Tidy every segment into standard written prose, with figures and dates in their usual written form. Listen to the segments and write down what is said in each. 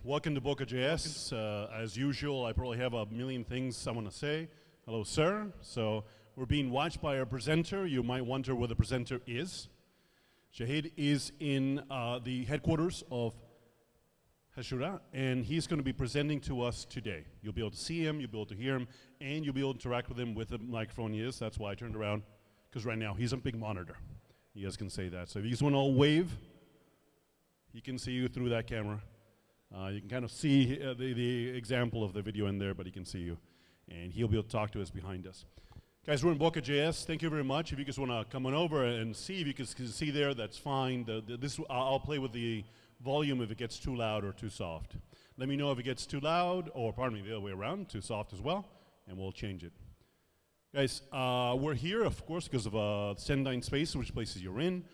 Welcome to Boca.js. As usual, I probably have a million things I want to say. Hello, sir. So we're being watched by our presenter. You might wonder where the presenter is. Shahidh is in the headquarters of Hasura, and he's going to be presenting to us today. You'll be able to see him, you'll be able to hear him, and you'll be able to interact with him with the microphone he is. That's why I turned around, because right now he's a big monitor. You guys can say that. So if you just want to wave, he can see you through that camera. You can kind of see the example of the video in there, but he can see you. And he'll be able to talk to us behind us. Guys, we're in Boca.js. Thank you very much. If you just want to come on over and see, if you can see there, that's fine. I'll play with the volume if it gets too loud or too soft. Let me know if it gets too loud, or pardon me, the other way around, too soft as well, and we'll change it. Guys, we're here, of course, because of Sendine Space, which places you're in.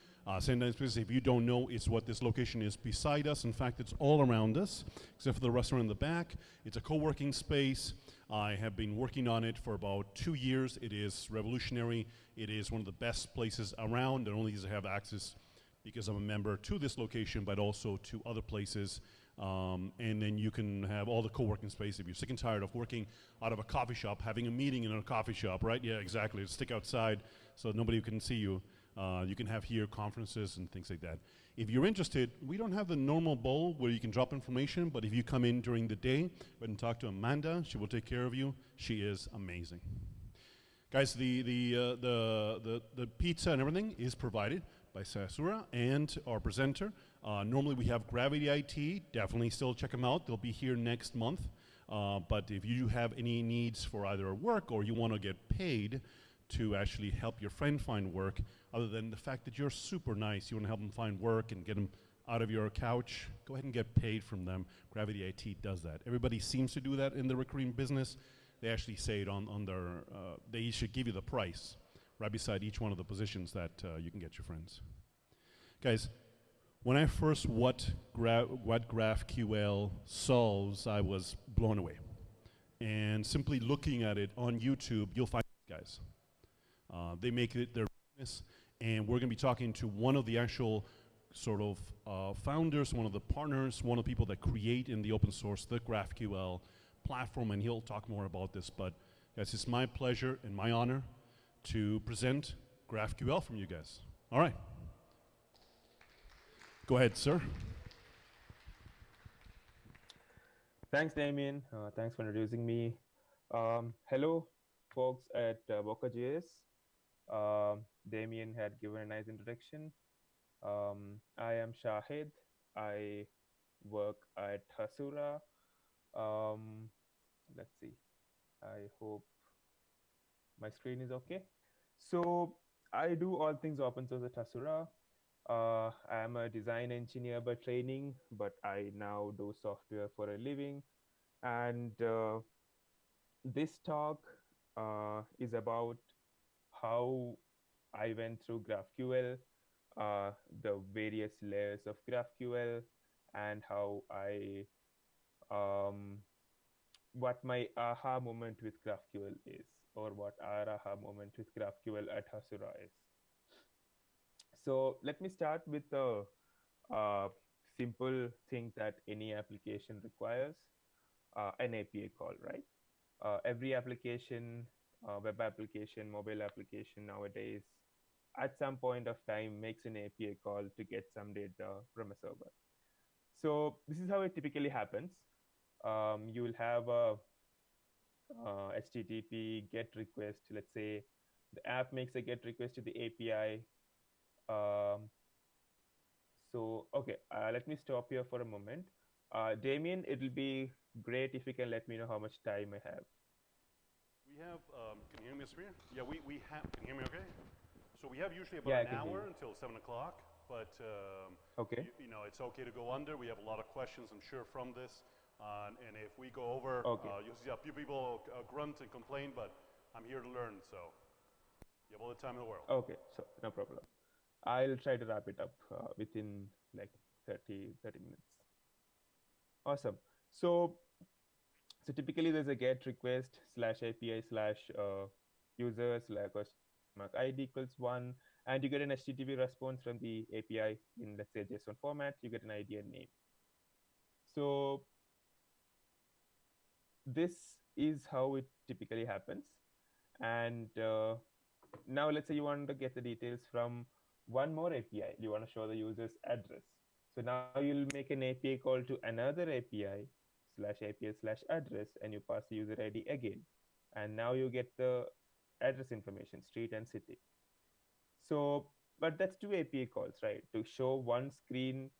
Sendine Space, if you don't know, is what this location is beside us. In fact, it's all around us, except for the restaurant in the back. It's a co-working space. I have been working on it for about 2 years. It is revolutionary. It is one of the best places around. Not only does it have access because I'm a member to this location, but also to other places. And then you can have all the co-working space. If you're sick and tired of working out of a coffee shop, having a meeting in a coffee shop, right? Yeah, exactly. Stick outside so nobody can see you. You can have here conferences and things like that. If you're interested, we don't have the normal bowl where you can drop information, but if you come in during the day and talk to Amanda, she will take care of you. She is amazing. Guys, the pizza and everything is provided by Hasura and our presenter. Normally we have Gravity IT. Definitely still check them out. They'll be here next month. But if you have any needs for either work or you want to get paid to actually help your friend find work, other than the fact that you're super nice, you want to help them find work and get them out of your couch, go ahead and get paid from them. Gravity IT does that. Everybody seems to do that in the recruiting business. They actually say it on their, they should give you the price right beside each one of the positions that you can get your friends. Guys, when I first what GraphQL solves, I was blown away. And simply looking at it on YouTube, you'll find guys. They make it their business, and we're going to be talking to one of the actual sort of founders, one of the partners, one of the people that create in the open source the GraphQL platform, and he'll talk more about this. But guys, it's my pleasure and my honor to present GraphQL from you guys. All right. Go ahead, sir. Thanks, Damien. Thanks for introducing me. Hello, folks at Boca.js. Damien had given a nice introduction. I am Shahidh. I work at Hasura. Let's see. I hope my screen is okay. So I do all things open source at Hasura. I am a design engineer by training, but I now do software for a living. And this talk is about how I went through GraphQL, the various layers of GraphQL, and how what my aha moment with GraphQL is, or what our aha moment with GraphQL at Hasura is. So let me start with a simple thing that any application requires, an API call, right? Every application, web application, mobile application nowadays, at some point of time makes an API call to get some data from a server. So this is how it typically happens. You will have a HTTP GET request. Let's say the app makes a GET request to the API. Okay, let me stop here for a moment. Damien, it will be great if you can let me know how much time I have. We have, can you hear me, Asmir? Yeah, we have, can you hear me okay? So we have usually about an hour until 7 o'clock, but okay. You know, it's okay to go under. We have a lot of questions, I'm sure, from this. And if we go over, you'll see a few people grunt and complain, but I'm here to learn, so you have all the time in the world. Okay, so no problem. I'll try to wrap it up within like 30 minutes. Awesome. So typically there's a GET request /API /user /ID equals 1, and you get an HTTP response from the API in, let's say, JSON format. You get an ID and name. So this is how it typically happens. And now let's say you want to get the details from one more API. You want to show the user's address. So now you'll make an API call to another API slash API slash address, and you pass the user ID again. And now you get the address information, street and city. So, but that's two API calls, right? To show one screen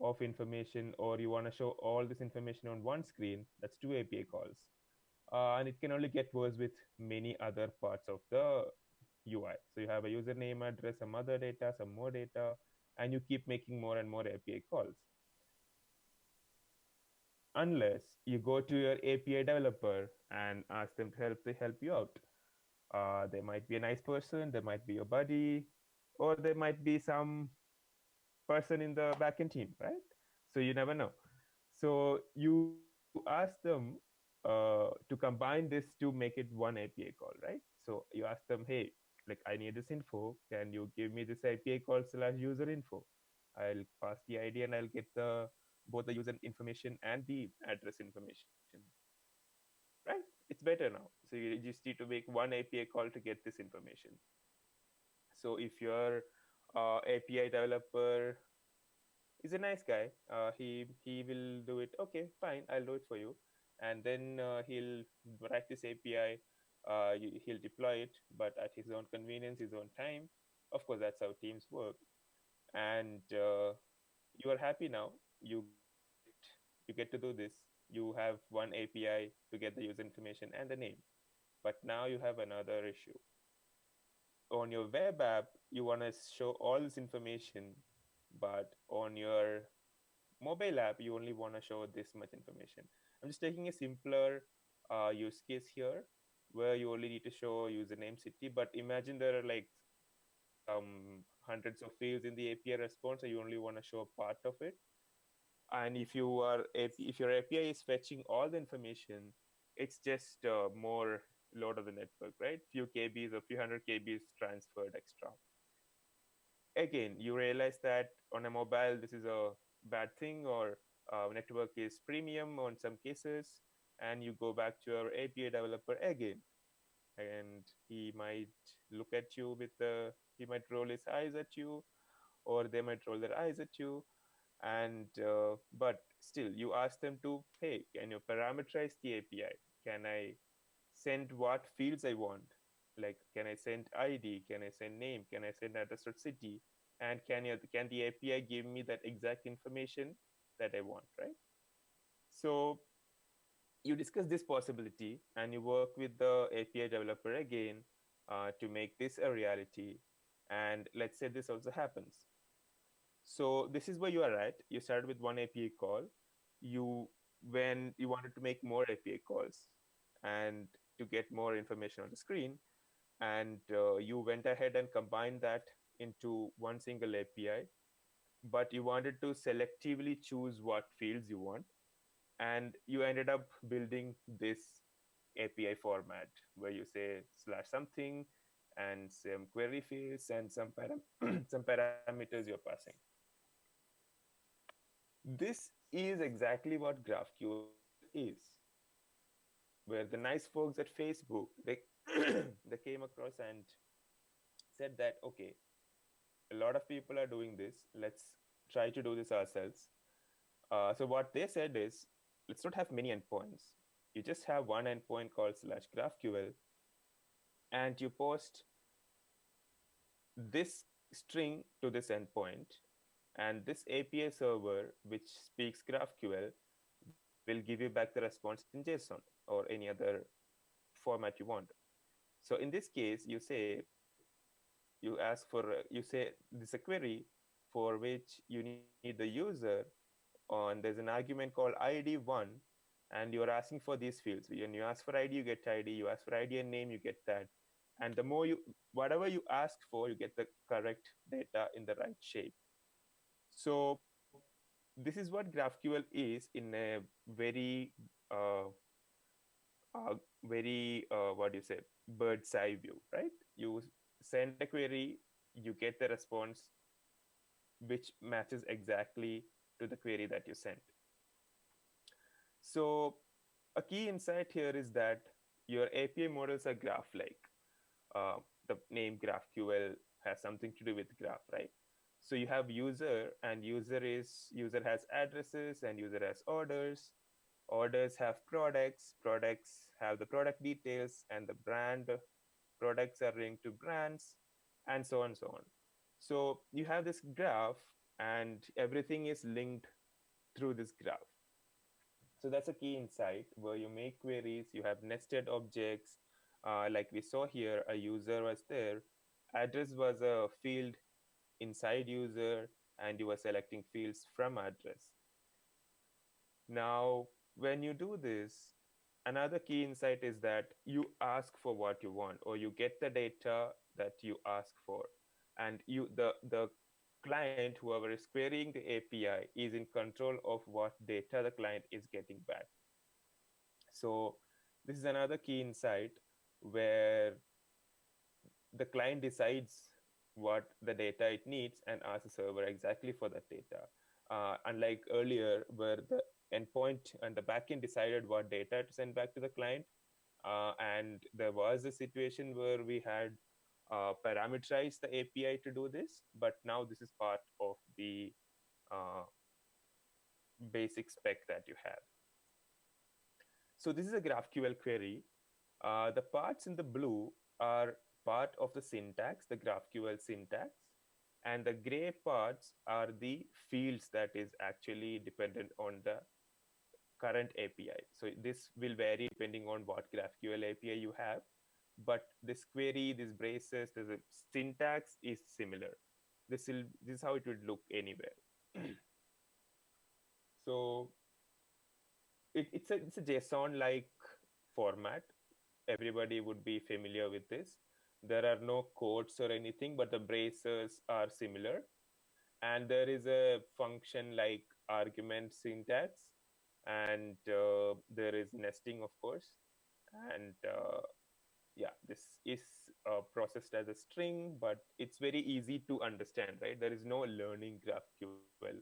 of information, or you want to show all this information on one screen, that's two API calls. And it can only get worse with many other parts of the UI. So you have a username, address, some other data, some more data, and you keep making more and more API calls. Unless you go to your API developer and ask them to help you out. They might be a nice person, they might be your buddy, or there might be some person in the backend team, right? So you never know. So you ask them to combine this to make it one API call, right? So you ask them, hey, like I need this info. Can you give me this API call slash user info? I'll pass the ID and I'll get the both the user information and the address information. Right? It's better now. So you just need to make one API call to get this information. So if your API developer is a nice guy. He will do it. Okay, fine, I'll do it for you, and then he'll write this API. He'll deploy it, but at his own convenience, his own time. Of course, that's how teams work. And you are happy now. You get to do this. You have one API to get the user information and the name. But now you have another issue. On your web app, you want to show all this information, but on your mobile app, you only want to show this much information. I'm just taking a simpler use case here where you only need to show username, city, but imagine there are like some hundreds of fields in the API response, so you only want to show a part of it. And if your API is fetching all the information, it's just more load of the network, right? Few KBs or few hundred KBs transferred extra. Again, you realize that on a mobile, this is a bad thing, or network is premium on some cases, and you go back to your API developer again, and he might look at you he might roll his eyes at you, or they might roll their eyes at you, and but still, you ask them to, hey, can you parameterize the API? Can I send what fields I want? Like, can I send ID? Can I send name? Can I send address or city? And can the API give me that exact information that I want, right? So you discuss this possibility and you work with the API developer again to make this a reality. And let's say this also happens. So this is where you are at. You started with one API call. You When you wanted to make more API calls and to get more information on the screen, and you went ahead and combined that into one single API, but you wanted to selectively choose what fields you want, and you ended up building this API format where you say slash something and some query fields and some parameters you're passing. This is exactly what GraphQL is, where the nice folks at Facebook, they they came across and said that, okay, a lot of people are doing this. Let's try to do this ourselves. So what they said is, let's not have many endpoints. You just have one endpoint called slash GraphQL, and you post this string to this endpoint, and this API server, which speaks GraphQL, will give you back the response in JSON or any other format you want. So in this case, you say this a query for which you need the user on, there's an argument called ID1, and you're asking for these fields. When you ask for ID, you get ID. You ask for ID and name, you get that. And the more whatever you ask for, you get the correct data in the right shape. So this is what GraphQL is in a uh, what do you say, bird's eye view, right? You send a query, you get the response which matches exactly to the query that you sent. So a key insight here is that your API models are graph-like. The name GraphQL has something to do with graph, right? So you have user, and user has addresses, and user has orders. Orders have products. Products have the product details, and the brand products are linked to brands, and so on and so on. So you have this graph, and everything is linked through this graph. So that's a key insight where you make queries, you have nested objects. Like we saw here, a user was there, address was a field inside user, and you were selecting fields from address. Now, when you do this, another key insight is that you ask for what you want, or you get the data that you ask for. And the client, whoever is querying the API, is in control of what data the client is getting back. So this is another key insight where the client decides what the data it needs and asks the server exactly for that data. Unlike earlier, where the endpoint and the backend decided what data to send back to the client, and there was a situation where we had parameterized the API to do this, but now this is part of the uh, basic spec that you have. So this is a GraphQL query. The parts in the blue are part of the syntax, the GraphQL syntax, and the gray parts are the fields that is actually dependent on the current API. So this will vary depending on what GraphQL API you have, but this query, this braces, the syntax is similar. This is how it would look anywhere. So it's a JSON like format. Everybody would be familiar with this. There are no quotes or anything, but the braces are similar. And there is a function like argument syntax, and there is nesting, of course. And yeah, this is processed as a string, but it's very easy to understand, right? There is no learning GraphQL.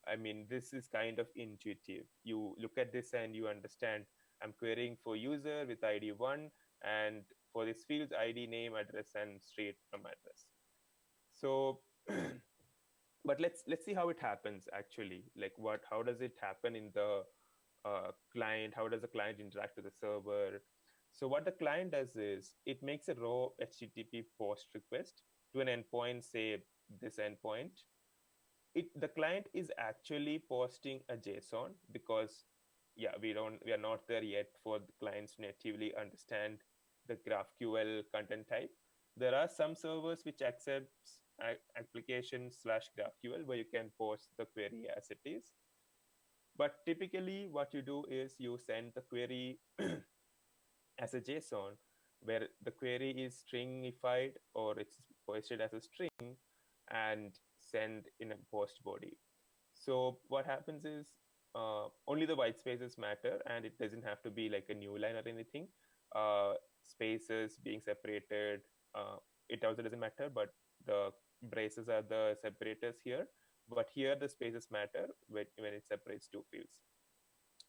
I mean, this is kind of intuitive. You look at this and you understand I'm querying for user with ID 1, and for this fields ID, name, address, and street from address. So but let's see how it happens actually. Like how does it happen in the client? How does the client interact with the server? So what the client does is it makes a raw HTTP post request to an endpoint, say this endpoint. The client is actually posting a JSON because yeah, we are not there yet for the clients to natively understand the GraphQL content type. There are some servers which accepts application slash GraphQL where you can post the query as it is. But typically what you do is you send the query as a JSON, where the query is stringified or it's posted as a string and send in a post body. So what happens is only the white spaces matter, and it doesn't have to be like a new line or anything. Spaces being separated, it also doesn't matter, but the braces are the separators here. But here the spaces matter when it separates two fields.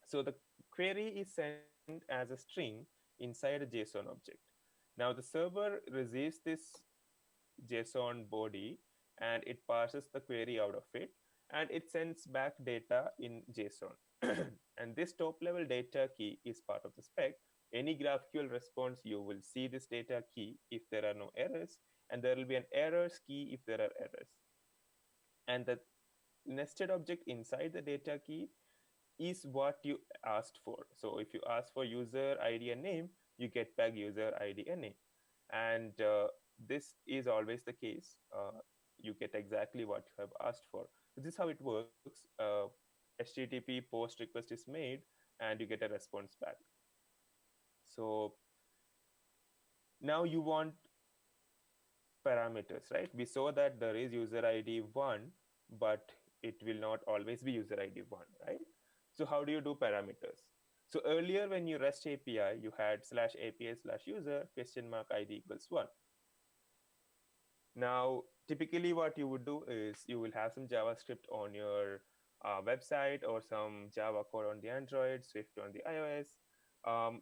So the query is sent as a string inside a JSON object. Now the server receives this JSON body and it parses the query out of it, and it sends back data in JSON. And this top level data key is part of the spec. Any GraphQL response, you will see this data key if there are no errors, and there will be an errors key if there are errors. And the nested object inside the data key is what you asked for. So if you ask for user ID and name, you get back user ID and name. And this is always the case. You get exactly what you have asked for. So this is how it works. HTTP post request is made and you get a response back. So now you want parameters, right? We saw that there is user ID 1, but it will not always be user ID 1, right? So how do you do parameters? So earlier when you REST API, you had /API/user $ID equals 1. Now, typically what you would do is you will have some JavaScript on your website or some Java code on the Android, Swift on the iOS.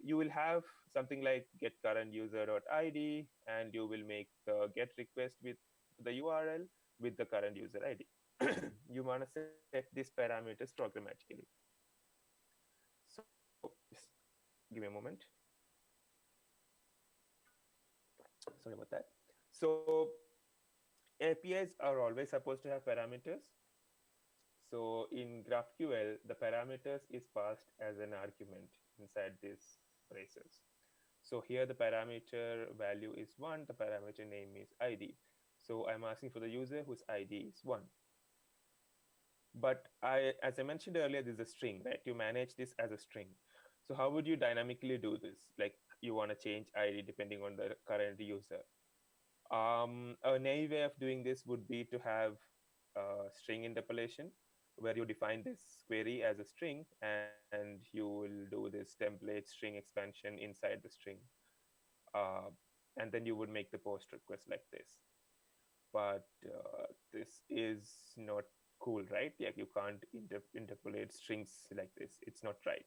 You will have something like get current user.id, and you will make the get request with the URL with the current user ID. You want to set these parameters programmatically. So just give me a moment. Sorry about that. So APIs are always supposed to have parameters. So in GraphQL, the parameters is passed as an argument inside these braces. So here the parameter value is 1, the parameter name is ID. So I'm asking for the user whose ID is 1. But as I mentioned earlier, this is a string, right? You manage this as a string. So how would you dynamically do this? Like you want to change ID depending on the current user. A naive way of doing this would be to have string interpolation, where you define this query as a string and you will do this template string expansion inside the string. Uh, and then you would make the post request like this. But this is not cool, right? Like you can't interpolate strings like this. It's not right.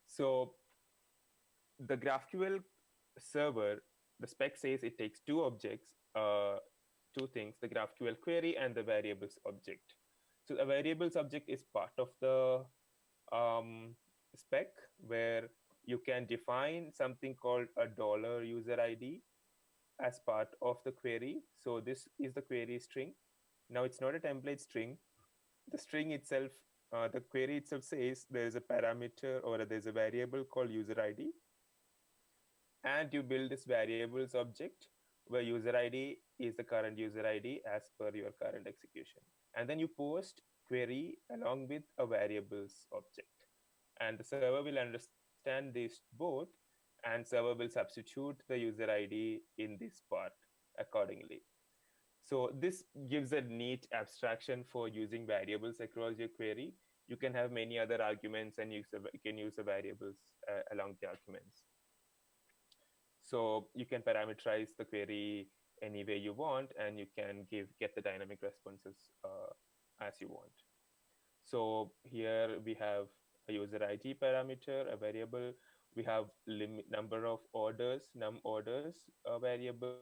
So the GraphQL server, the spec says it takes two objects, two things, the GraphQL query and the variables object. So the variables object is part of the spec, where you can define something called a dollar user ID as part of the query. So this is the query string. Now it's not a template string. The string itself, the query itself says there's a parameter or there's a variable called user ID, and you build this variables object where user ID is the current user ID as per your current execution. And then you post query along with a variables object. And the server will understand these both, and server will substitute the user ID in this part accordingly. So this gives a neat abstraction for using variables across your query. You can have many other arguments, and you can use the variables along the arguments. So you can parameterize the query any way you want, and you can get the dynamic responses as you want. So here we have a user ID parameter, a variable. We have limit number of orders, num orders variable,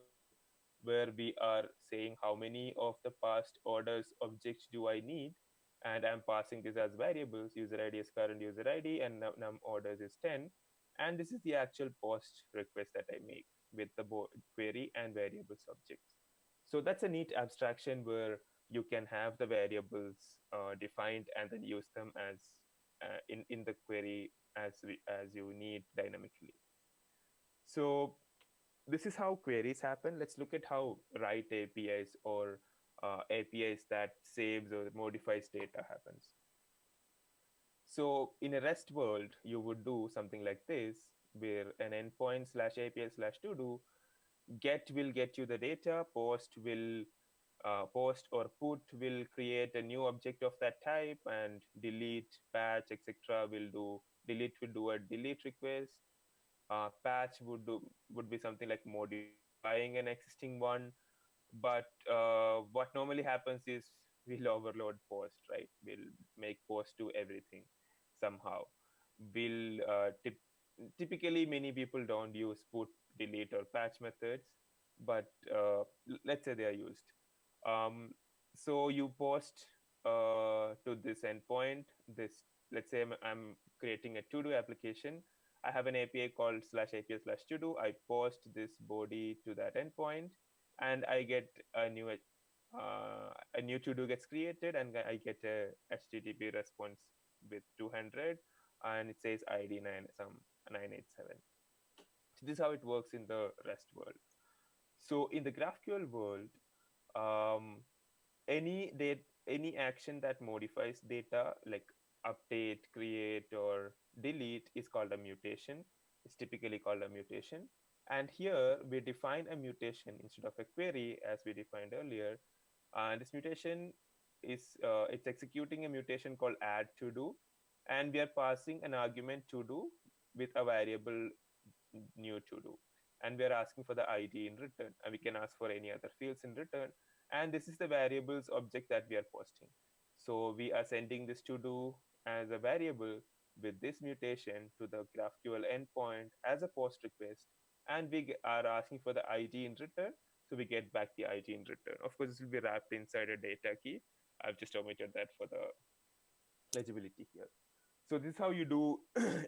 where we are saying how many of the past orders objects do I need, and I'm passing this as variables. User ID is current user ID, and num orders is 10. And this is the actual post request that I make with the query and variables objects. So that's a neat abstraction where you can have the variables defined and then use them as in the query as you need dynamically. So this is how queries happen. Let's look at how write APIs or APIs that saves or modifies data happens. So in a REST world, you would do something like this, where an endpoint slash API slash to do get will get you the data, post or put will create a new object of that type, and delete, patch, etc. will do delete will do a delete request. Patch would be something like modifying an existing one. But what normally happens is we'll overload post, right? We'll make post do everything somehow. We'll typically many people don't use put, delete, or patch methods, but let's say they are used. So you post to this endpoint. This, let's say I'm creating a to do application. I have an API called slash API slash to do. I post this body to that endpoint, and I get a new to do gets created, and I get a HTTP response with 200, and it says ID 987. So this is how it works in the REST world. So in the GraphQL world, um, any action that modifies data, like update, create, or delete, is called a mutation. It's typically called a mutation. And here we define a mutation instead of a query, as we defined earlier. And this mutation is it's executing a mutation called add to do, and we are passing an argument to do with a variable new to do, and we are asking for the ID in return, and we can ask for any other fields in return. And this is the variables object that we are posting. So we are sending this to do as a variable, with this mutation to the GraphQL endpoint as a post request, and we are asking for the ID in return. So we get back the ID in return. Of course, this will be wrapped inside a data key. I've just omitted that for the legibility here. So this is how you do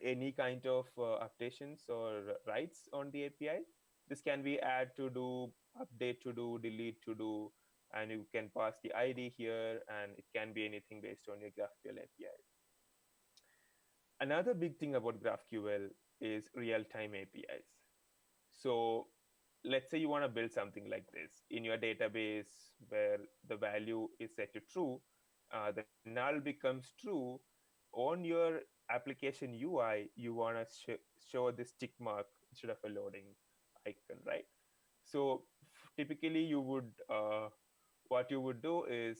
any kind of updations or writes on the API. This can be add to do, update to do, delete to do, and you can pass the ID here, and it can be anything based on your GraphQL API. Another big thing about GraphQL is real-time APIs. So let's say you want to build something like this in your database where the value is set to true, the null becomes true. On your application UI, you want to show this tick mark instead of a loading icon, right? So typically you would, what you would do is,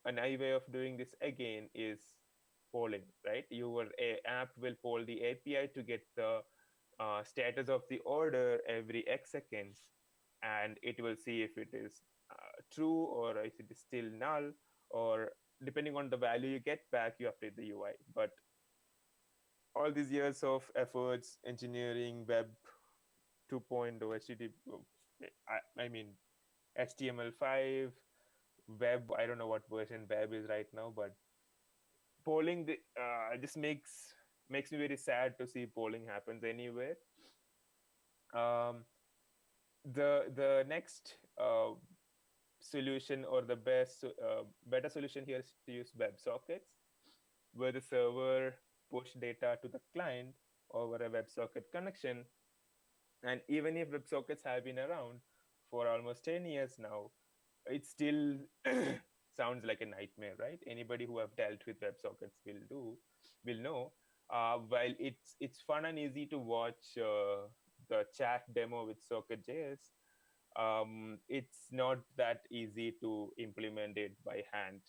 an eye way of doing this again is polling, right? Your app will poll the API to get the status of the order every X seconds, and it will see if it is true or if it is still null, or depending on the value you get back, you update the UI. But all these years of efforts, engineering, web 2.0, HTTP, I mean, HTML5, web, I don't know what version web is right now, but polling just makes me very sad to see polling happens anywhere. Um, the next solution, or the better solution here, is to use WebSockets, where the server push data to the client over a WebSocket connection. And even if WebSockets have been around for almost 10 years now, it still sounds like a nightmare, right? Anybody who have dealt with WebSockets will know. While it's fun and easy to watch the chat demo with Socket.js, it's not that easy to implement it by hand.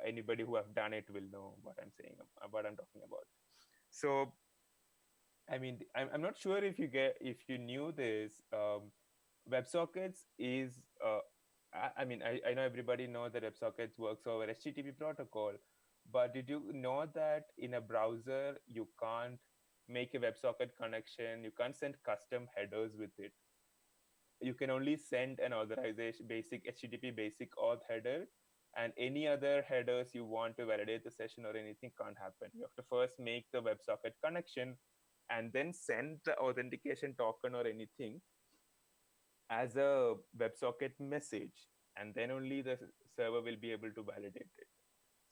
Anybody who have done it will know what I'm saying, what I'm talking about. So, I mean, I'm not sure if you knew this. WebSockets is, I know everybody knows that WebSockets works over HTTP protocol, but did you know that in a browser you can't make a WebSocket connection? You can't send custom headers with it. You can only send an authorization basic HTTP basic auth header, and any other headers you want to validate the session or anything can't happen. You have to first make the WebSocket connection and then send the authentication token or anything as a WebSocket message, and then only the server will be able to validate it.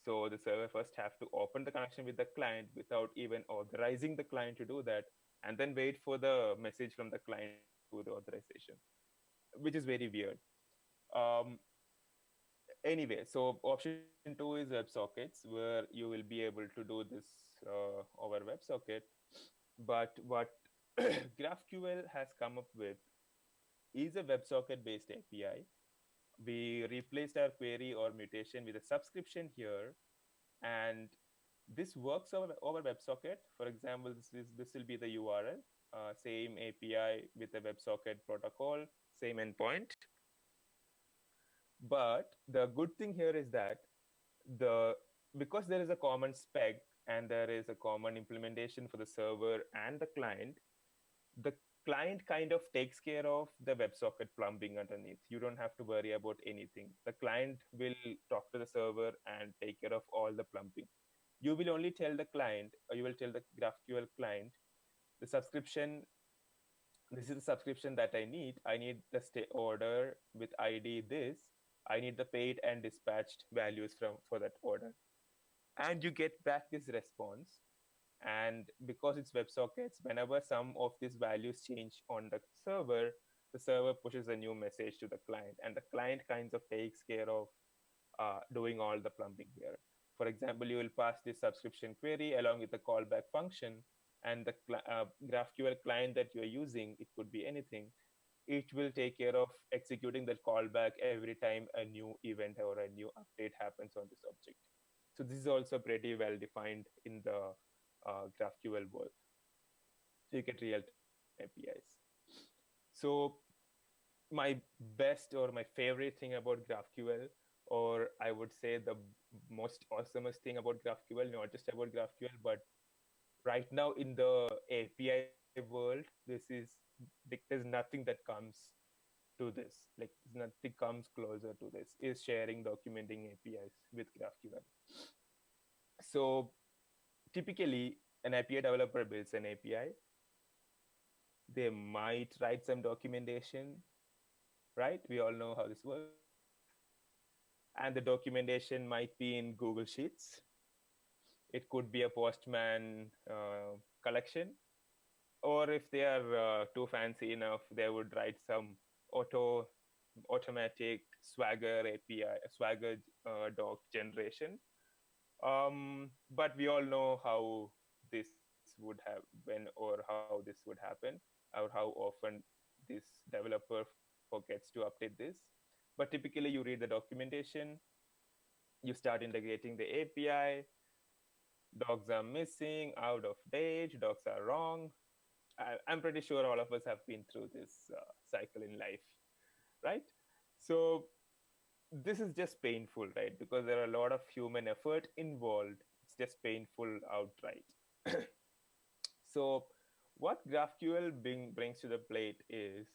So the server first have to open the connection with the client without even authorizing the client to do that, and then wait for the message from the client to do the authorization, which is very weird. Um, anyway, so option two is WebSockets, where you will be able to do this over WebSocket. But what GraphQL has come up with is a WebSocket based API. We replaced our query or mutation with a subscription here, and this works over WebSocket. For example, this will be the URL, same API with the WebSocket protocol, same endpoint. But the good thing here is that the because there is a common spec and there is a common implementation for the server and the client kind of takes care of the WebSocket plumbing underneath. You don't have to worry about anything. The client will talk to the server and take care of all the plumbing. You will only tell the client, or you will tell the GraphQL client, the subscription, this is the subscription that I need. I need the order with ID this. I need the paid and dispatched values for that order. And you get back this response. And because it's WebSockets, whenever some of these values change on the server pushes a new message to the client, and the client kinds of takes care of doing all the plumbing here. For example, you will pass this subscription query along with the callback function, and the GraphQL client that you're using, it could be anything, it will take care of executing that callback every time a new event or a new update happens on this object. So this is also pretty well defined in the GraphQL world. So you get real-time APIs. So my best or my favorite thing about GraphQL or I would say the most awesomest thing about GraphQL, not just about GraphQL, but right now in the API world, there's nothing that comes to this. Like nothing comes closer to this. Is sharing documenting APIs with GraphQL. So typically, an API developer builds an API. They might write some documentation, right? We all know how this works. And the documentation might be in Google Sheets. It could be a Postman collection, or if they are too fancy enough, they would write some automatic Swagger API, Swagger doc generation. But we all know how this would have when or how this would happen, or how often this developer forgets to update this. But typically, you read the documentation, you start integrating the API. Dogs are missing, out of date, dogs are wrong. I'm pretty sure all of us have been through this cycle in life, right? So this is just painful, right? Because there are a lot of human effort involved. It's just painful outright. So what GraphQL brings to the plate is,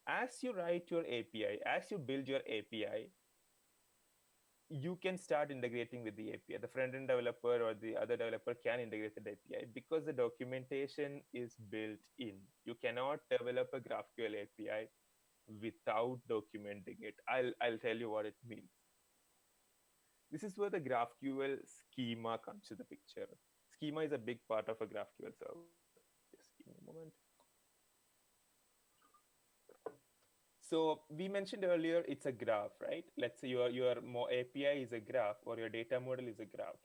as you write your API, as you build your API, you can start integrating with the API. The front end developer or the other developer can integrate the API because the documentation is built in. You cannot develop a GraphQL API without documenting it. I'll tell you what it means. This is where the GraphQL schema comes to the picture. Schema is a big part of a GraphQL server. Just give me a moment. So we mentioned earlier it's a graph, right? Let's say your API is a graph or your data model is a graph.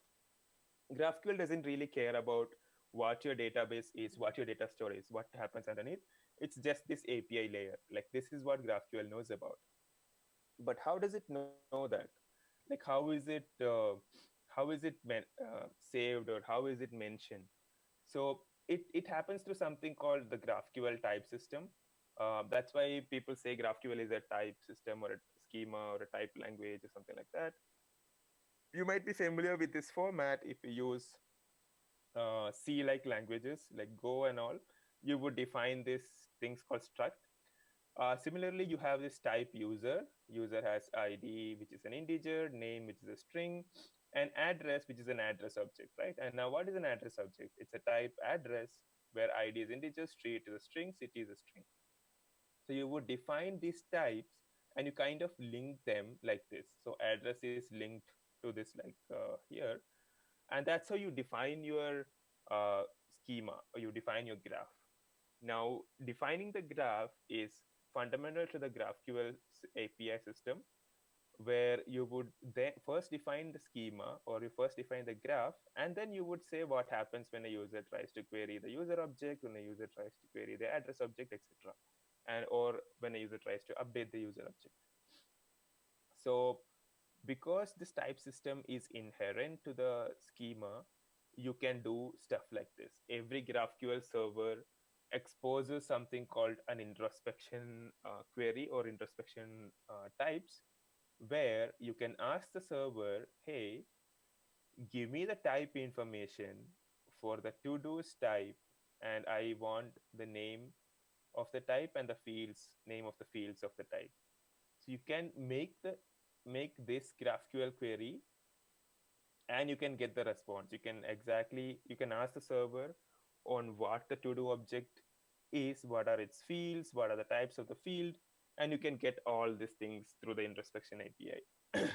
GraphQL doesn't really care about what your database is, what your data store is, what happens underneath. It's just this API layer. Like this is what GraphQL knows about. But how does it know that? Like how is it saved, or how is it mentioned? So it happens through something called the GraphQL type system. That's why people say GraphQL is a type system or a schema or a type language or something like that. You might be familiar with this format if you use C like languages like Go and all. You would define these things called struct. Similarly, you have this type user. User has ID, which is an integer, name, which is a string, and address, which is an address object, right? And now what is an address object? It's a type address where ID is integer, street is a string, city is a string. So you would define these types and you kind of link them like this. So address is linked to this like here. And that's how you define your schema, or you define your graph. Now, defining the graph is fundamental to the GraphQL API system, where you would then first define the schema, or you first define the graph, and then you would say what happens when a user tries to query the user object, when a user tries to query the address object, etc., and or when a user tries to update the user object. So because this type system is inherent to the schema, you can do stuff like this. Every GraphQL server exposes something called an introspection query or introspection types, where you can ask the server, hey, give me the type information for the to-dos type, and I want the name of the type and the fields, name of the fields of the type. So you can make this GraphQL query, and you can get the response. You can ask the server on what the to-do object is, what are its fields, what are the types of the field, and you can get all these things through the Introspection API.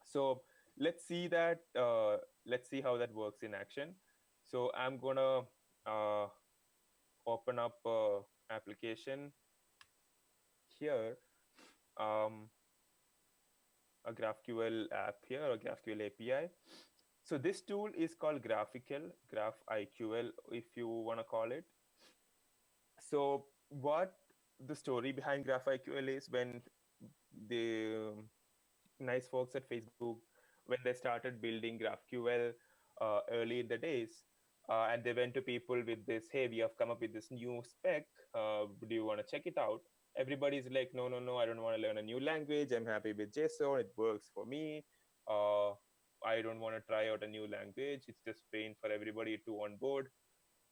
So let's see how that works in action. So I'm gonna uh, open up application here, um, a GraphQL app here, or GraphQL API. So this tool is called GraphQL, GraphIQL, if you want to call it. So what the story behind GraphIQL is, when the nice folks at Facebook, when they started building GraphQL early in the days, and they went to people with this, hey, we have come up with this new spec. Do you want to check it out? everybody's like, no, no, no, I don't want to learn a new language. I'm happy with JSON. It works for me. Uh, I don't want to try out a new language. It's just pain for everybody to onboard.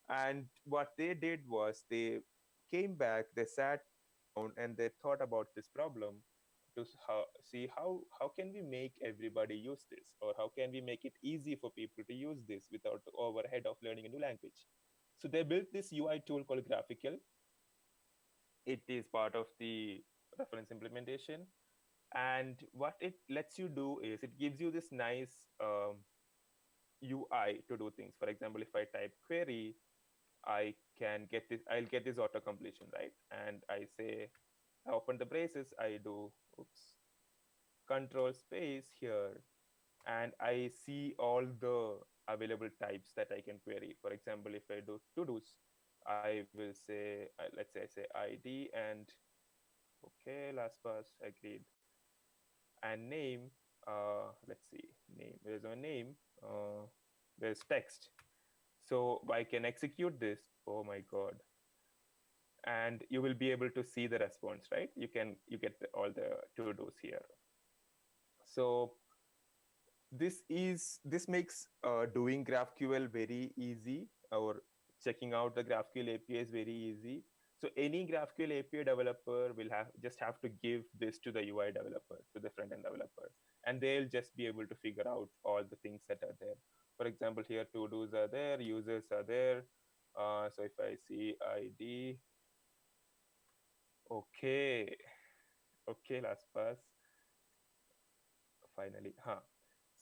And what they did was they came back, they sat down, and they thought about this problem to see how can we make everybody use this, or how can we make it easy for people to use this without the overhead of learning a new language. So they built this UI tool called GraphQL. It is part of the reference implementation, and what it lets you do is it gives you this nice UI to do things. For example, if I type query, I'll get this auto completion, right? And I say, I open the braces, I do, control space here, and I see all the available types that I can query. For example, if I do to-dos, I will say, let's say I say ID and, okay, last pass, agreed. And name, let's see, name, there's no name, there's text. So I can execute this, oh my God. And you will be able to see the response, right? You get all the to-dos here. So this makes doing GraphQL very easy, or checking out the GraphQL API is very easy. So any GraphQL API developer will have to give this to the UI developer, to the front end developer, and they'll just be able to figure out all the things that are there. For example, here to-dos are there, users are there. So if I see ID, okay, okay, last pass, finally, huh?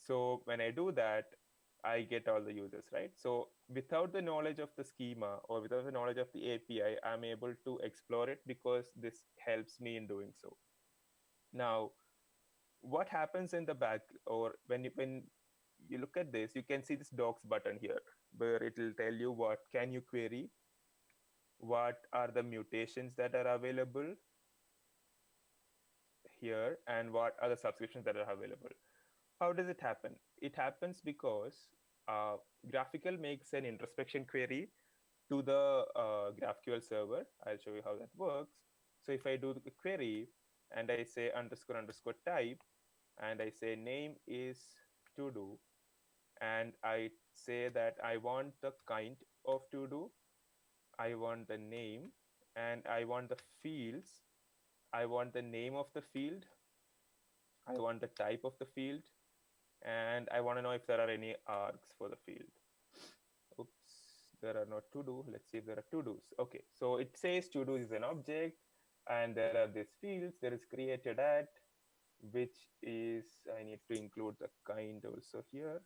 So when I do that, I get all the users, right? So without the knowledge of the schema, or without the knowledge of the API, I'm able to explore it because this helps me in doing so. Now, what happens in the back, or when you look at this, you can see this docs button here, where it will tell you what can you query, what are the mutations that are available here, and what are the subscriptions that are available. How does it happen? It happens because GraphQL makes an introspection query to the GraphQL server. I'll show you how that works. So if I do the query and I say underscore underscore type, and I say name is to do, and I say that I want the kind of to do, I want the name, and I want the fields. I want the name of the field, I want the type of the field, and I want to know if there are any args for the field. Oops, there are no to do. Let's see if there are to dos. Okay, so it says to do is an object, and there are these fields. There is created at, which is, I need to include the kind also here.